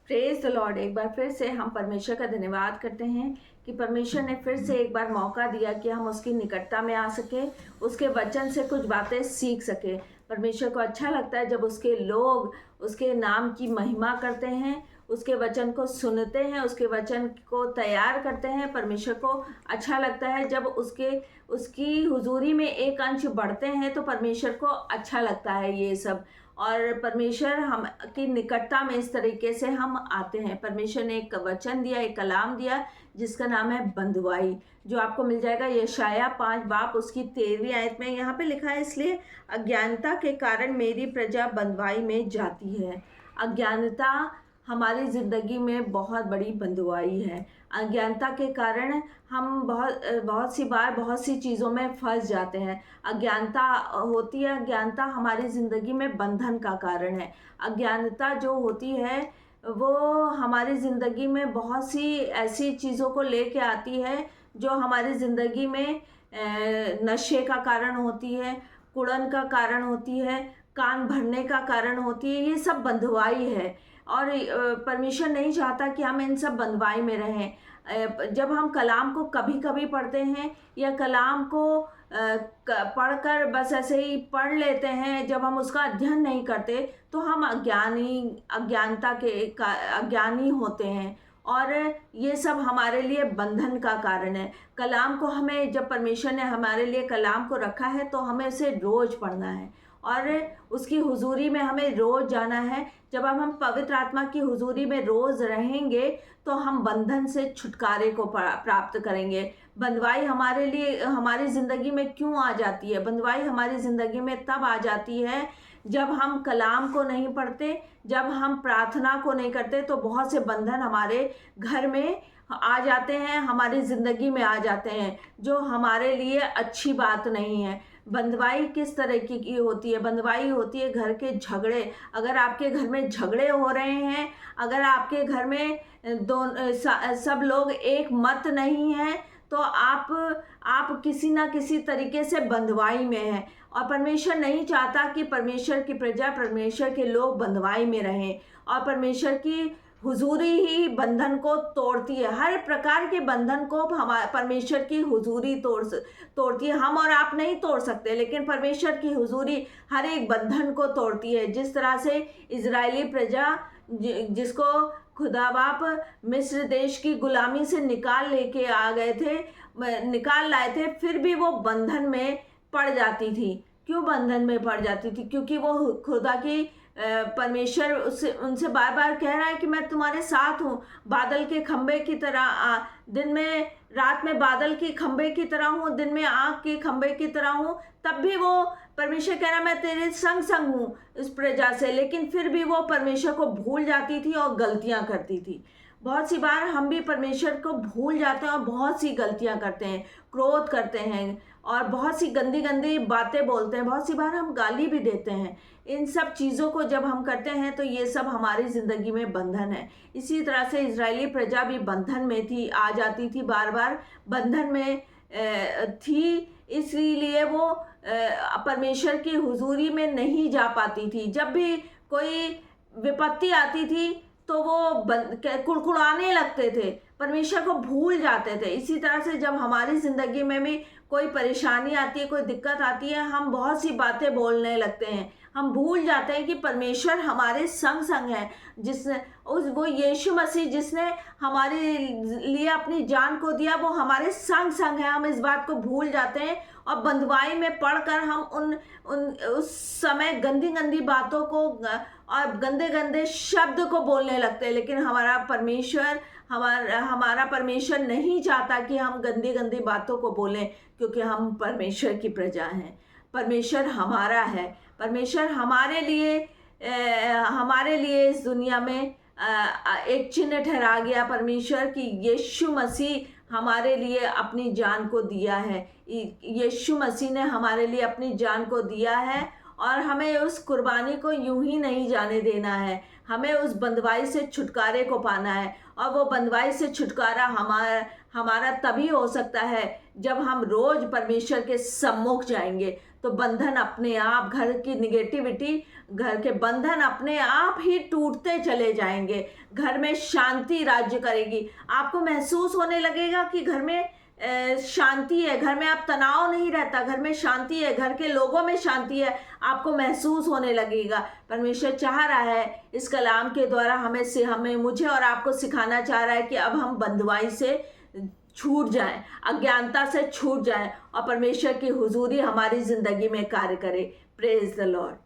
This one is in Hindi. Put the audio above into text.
Praise the Lord. एक बार फिर से हम परमेश्वर का धन्यवाद करते हैं कि परमेश्वर ने फिर से एक बार मौका दिया कि हम उसकी निकटता में आ सके, उसके वचन से कुछ बातें सीख सके। परमेश्वर को अच्छा लगता है जब उसके लोग उसके नाम की महिमा करते हैं, उसके वचन को सुनते हैं, उसके वचन को तैयार करते हैं। परमेश्वर को अच्छा लगता है जब उसकी हुजूरी में एक अंश बढ़ते हैं, तो परमेश्वर को अच्छा लगता है ये सब। और परमेश्वर हम की निकटता में इस तरीके से हम आते हैं। परमेश्वर ने एक वचन दिया, एक कलाम दिया, जिसका नाम है बंधुआई, जो आपको मिल जाएगा यशाया 5 बाप उसकी 13वीं आयत में। यहाँ पे लिखा है, इसलिए अज्ञानता के कारण मेरी प्रजा बंधुआई में जाती है। अज्ञानता हमारी ज़िंदगी में बहुत बड़ी बंधुआई है। अज्ञानता के कारण हम बहुत सी बार बहुत सी चीज़ों में फंस जाते हैं। अज्ञानता होती है, अज्ञानता हमारी ज़िंदगी में बंधन का कारण है। अज्ञानता जो होती है वो हमारी ज़िंदगी में बहुत सी ऐसी चीज़ों को लेके आती है जो हमारी ज़िंदगी में नशे का कारण होती है, कुड़न का कारण होती है, कान भरने का कारण होती है। ये सब बंधुआई है और परमेश्वर नहीं चाहता कि हम इन सब बंधुआई में रहें। जब हम कलाम को कभी कभी पढ़ते हैं या कलाम को पढ़कर बस ऐसे ही पढ़ लेते हैं, जब हम उसका अध्ययन नहीं करते, तो हम अज्ञानी होते हैं और ये सब हमारे लिए बंधन का कारण है। कलाम को हमें, जब परमेश्वर ने हमारे लिए कलाम को रखा है, तो हमें उसे रोज़ पढ़ना है और उसकी हुजूरी में हमें रोज़ जाना है। जब हम पवित्र आत्मा की हुजूरी में रोज़ रहेंगे, तो हम बंधन से छुटकारे को प्राप्त करेंगे। बंधुआई हमारे लिए हमारी ज़िंदगी में क्यों आ जाती है? बंधुआई हमारी ज़िंदगी में तब आ जाती है जब हम कलाम को नहीं पढ़ते, जब हम प्रार्थना को नहीं करते। तो बहुत से बंधन हमारे घर में आ जाते हैं, हमारी ज़िंदगी में आ जाते हैं, जो हमारे लिए अच्छी बात नहीं है। बंधुआई किस तरह की होती है? बंधुआई होती है घर के झगड़े। अगर आपके घर में झगड़े हो रहे हैं, अगर आपके घर में सब लोग एक मत नहीं हैं, तो आप किसी ना किसी तरीके से बंधुआई में हैं। और परमेश्वर नहीं चाहता कि परमेश्वर की प्रजा, परमेश्वर के लोग बंधुआई में रहें। और परमेश्वर की हुजूरी ही बंधन को तोड़ती है। हर प्रकार के बंधन को परमेश्वर की हुजूरी तोड़ती है। हम और आप नहीं तोड़ सकते, लेकिन परमेश्वर की हुजूरी हर एक बंधन को तोड़ती है। जिस तरह से इजरायली प्रजा, जिसको खुदा बाप मिस्र देश की गुलामी से निकाल लाए थे, फिर भी वो बंधन में पड़ जाती थी। क्यों बंधन में पड़ जाती थी? क्योंकि वो खुदा की परमेश्वर उनसे बार बार कह रहा है कि मैं तुम्हारे साथ हूँ, बादल के खंबे की तरह। दिन में, रात में बादल के खंबे की तरह हूँ, दिन में आग के खंबे की तरह हूँ। तब भी वो परमेश्वर कह रहा है मैं तेरे संग संग हूँ इस प्रजा से। लेकिन फिर भी वो परमेश्वर को भूल जाती थी और गलतियाँ करती थी। बहुत सी बार हम भी परमेश्वर को भूल जाते हैं और बहुत सी गलतियाँ करते हैं, क्रोध करते हैं और बहुत सी गंदी गंदी बातें बोलते हैं। बहुत सी बार हम गाली भी देते हैं। इन सब चीज़ों को जब हम करते हैं, तो ये सब हमारी ज़िंदगी में बंधन है। इसी तरह से इजरायली प्रजा भी बंधन में थी, आ जाती थी, बार बार बंधन में थी। इसलिए वो परमेश्वर की हुजूरी में नहीं जा पाती थी। जब भी कोई विपत्ति आती थी, तो वो कुड़कुड़ाने लगते थे, परमेश्वर को भूल जाते थे। इसी तरह से जब हमारी ज़िंदगी में भी कोई परेशानी आती है, कोई दिक्कत आती है, हम बहुत सी बातें बोलने लगते हैं। हम भूल जाते हैं कि परमेश्वर हमारे संग संग है। वो यीशु मसीह जिसने हमारे लिए अपनी जान को दिया, वो हमारे संग संग है। हम इस बात को भूल जाते हैं और बंधुआई में पढ़कर हम उस समय गंदी गंदी बातों को और गंदे गंदे शब्द को बोलने लगते हैं। लेकिन हमारा परमेश्वर नहीं चाहता कि हम गंदी गंदी बातों को बोलें, क्योंकि हम परमेश्वर की प्रजा हैं। परमेश्वर हमारा है। परमेश्वर हमारे लिए इस दुनिया में एक चिन्ह ठहरा गया। परमेश्वर की यीशु मसीह हमारे लिए अपनी जान को दिया है। यीशु मसीह ने हमारे लिए अपनी जान को दिया है और हमें उस कुर्बानी को यूं ही नहीं जाने देना है। हमें उस बंधुआई से छुटकारे को पाना है, और वो बंधुआई से छुटकारा हमारा तभी हो सकता है जब हम रोज परमेश्वर के सम्मुख जाएंगे। तो बंधन अपने आप, घर की निगेटिविटी, घर के बंधन अपने आप ही टूटते चले जाएंगे। घर में शांति राज्य करेगी। आपको महसूस होने लगेगा कि घर में शांति है, घर में आप तनाव नहीं रहता, घर में शांति है, घर के लोगों में शांति है, आपको महसूस होने लगेगा। परमेश्वर चाह रहा है इस कलाम के द्वारा हमें मुझे और आपको सिखाना चाह रहा है कि अब हम बंधुआई से छूट जाएं, अज्ञानता से छूट जाएं, और परमेश्वर की हुजूरी हमारी जिंदगी में कार्य करे। Praise the Lord.